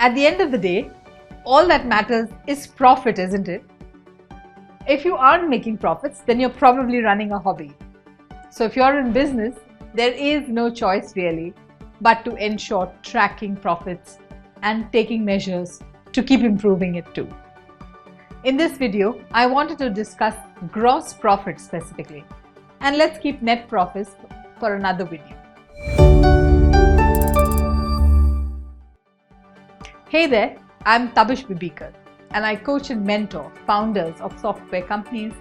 At the end of the day, all that matters is profit, isn't it? If you aren't making profits, then you're probably running a hobby. So if you're in business, there is no choice really but to ensure tracking profits and taking measures to keep improving it too. In this video, I wanted to discuss gross profit specifically, and let's keep net profits for another video. Hey there, I'm Tabish and I coach and mentor founders of software companies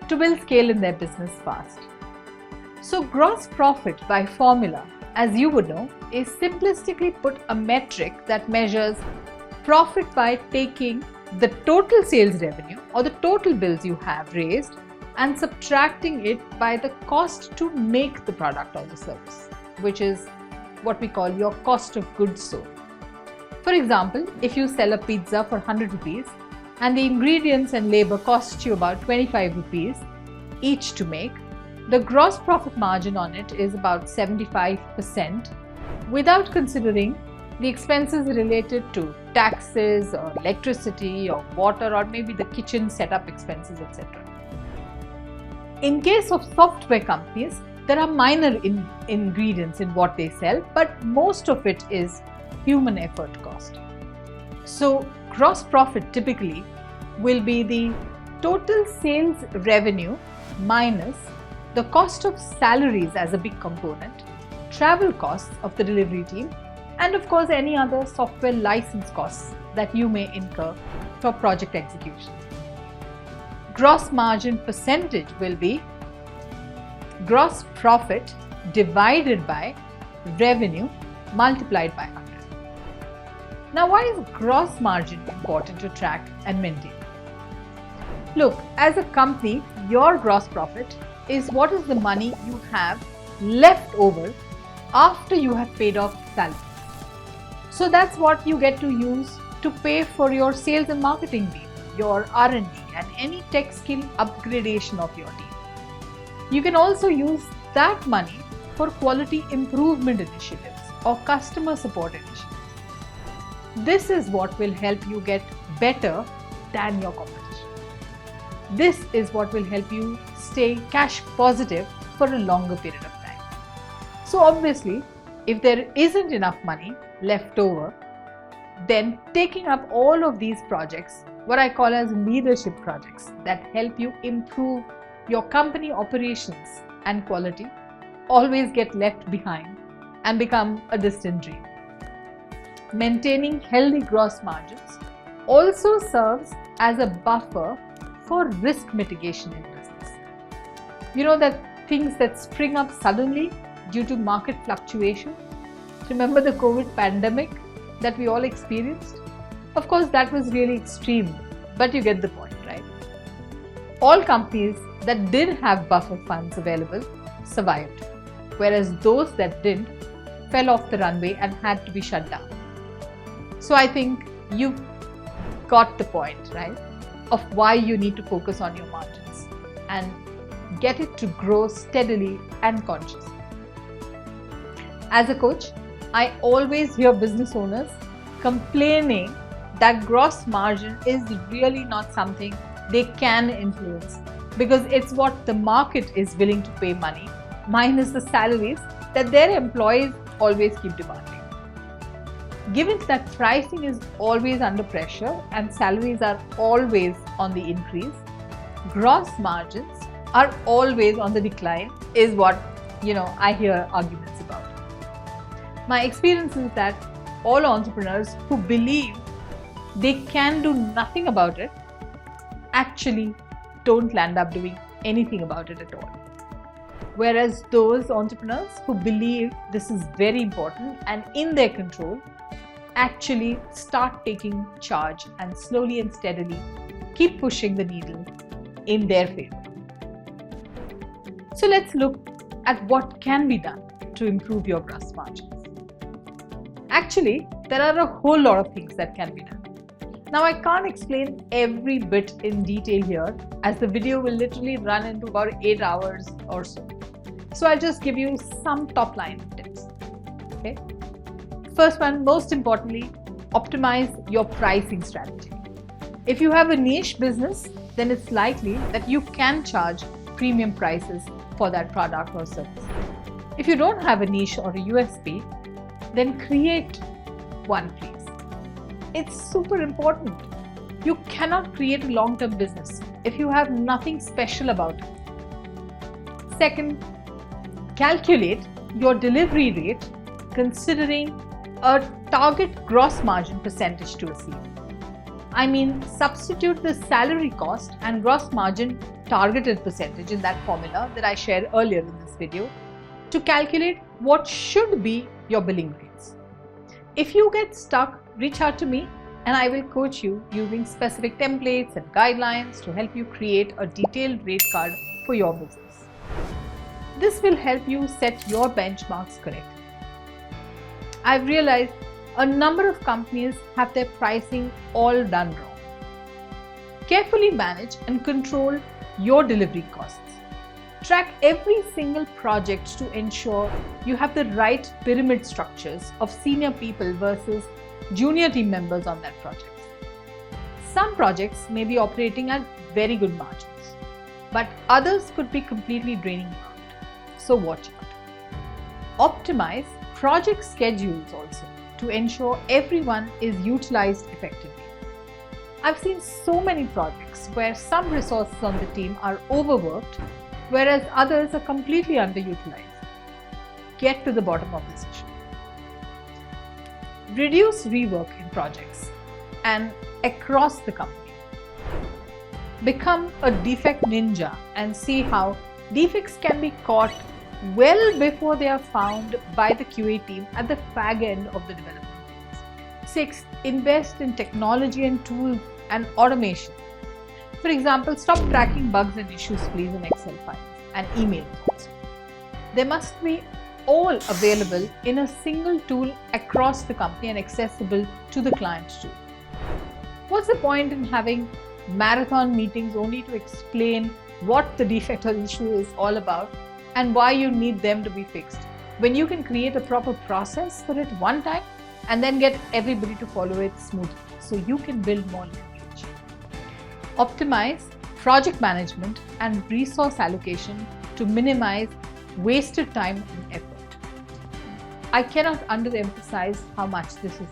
to build scale in their business fast. So gross profit by formula, as you would know, is simplistically put a metric that measures profit by taking the total sales revenue or the total bills you have raised and subtracting it by the cost to make the product or the service, which is what we call your cost of goods sold. For example, if you sell a pizza for 100 rupees and the ingredients and labor cost you about 25 rupees each to make, the gross profit margin on it is about 75% without considering the expenses related to taxes or electricity or water or maybe the kitchen setup expenses, etc. In case of software companies, there are minor ingredients in what they sell, but most of it is human effort cost. So gross profit typically will be the total sales revenue minus the cost of salaries as a big component, travel costs of the delivery team, and of course any other software license costs that you may incur for project execution. Gross margin percentage will be gross profit divided by revenue multiplied by 100. Now, why is gross margin important to track and maintain? Look, as a company, your gross profit is what is the money you have left over after you have paid off salaries. So that's what you get to use to pay for your sales and marketing team, your R&D and any tech skill upgradation of your team. You can also use that money for quality improvement initiatives or customer support initiatives. This is what will help you get better than your competition. This is what will help you stay cash positive for a longer period of time. So obviously, if there isn't enough money left over, then taking up all of these projects, what I call as leadership projects that help you improve your company operations and quality, always get left behind and become a distant dream. Maintaining healthy gross margins also serves as a buffer for risk mitigation in business. You know that things that spring up suddenly due to market fluctuation. Remember the COVID pandemic that we all experienced? Of course, that was really extreme, but you get the point, right? All companies that did have buffer funds available survived, whereas those that didn't fell off the runway and had to be shut down. So I think you've got the point, right, of why you need to focus on your margins and get it to grow steadily and consciously. As a coach, I always hear business owners complaining that gross margin is really not something they can influence because it's what the market is willing to pay money minus the salaries that their employees always keep demanding. Given that pricing is always under pressure and salaries are always on the increase, gross margins are always on the decline is what, I hear arguments about. My experience is that all entrepreneurs who believe they can do nothing about it actually don't land up doing anything about it at all. Whereas those entrepreneurs who believe this is very important and in their control actually start taking charge and slowly and steadily keep pushing the needle in their favor. So let's look at what can be done to improve your gross margins. Actually, there are a whole lot of things that can be done. Now, I can't explain every bit in detail here as the video will literally run into about 8 hours or so. So I'll just give you some top line tips. Okay. First one, most importantly, optimize your pricing strategy. If you have a niche business, then it's likely that you can charge premium prices for that product or service. If you don't have a niche or a USP, then create one, please. It's super important. You cannot create a long-term business if you have nothing special about it. Second, calculate your delivery rate considering a target gross margin percentage to achieve. I mean, substitute the salary cost and gross margin targeted percentage in that formula that I shared earlier in this video to calculate what should be your billing rates. If you get stuck, reach out to me and I will coach you using specific templates and guidelines to help you create a detailed rate card for your business. This will help you set your benchmarks correctly. I've realized a number of companies have their pricing all done wrong. Carefully manage and control your delivery costs. Track every single project to ensure you have the right pyramid structures of senior people versus junior team members on that project. Some projects may be operating at very good margins, but others could be completely draining you out. So watch out. Optimize project schedules also to ensure everyone is utilized effectively. I've seen so many projects where some resources on the team are overworked, whereas others are completely underutilized. Get to the bottom of this issue. Reduce rework in projects and across the company. Become a defect ninja and see how defects can be caught well before they are found by the QA team at the fag end of the development phase. Sixth, invest in technology and tools and automation. For example, stop tracking bugs and issues please in Excel files and emails also. They must be all available in a single tool across the company and accessible to the client too. What's the point in having marathon meetings only to explain what the defect or issue is all about and why you need them to be fixed, when you can create a proper process for it one time and then get everybody to follow it smoothly so you can build more leverage. Optimize project management and resource allocation to minimize wasted time and effort. I cannot underemphasize how much this is,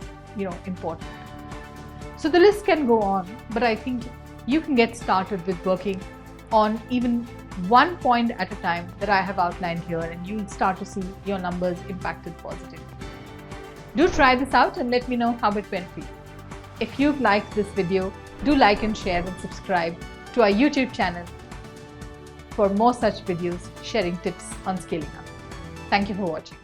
important. So the list can go on, but I think you can get started with working on even one point at a time that I have outlined here, and you'll start to see your numbers impacted positively. Do try this out and let me know how it went for you. If you've liked this video, do like and share and subscribe to our YouTube channel for more such videos sharing tips on scaling up. Thank you for watching.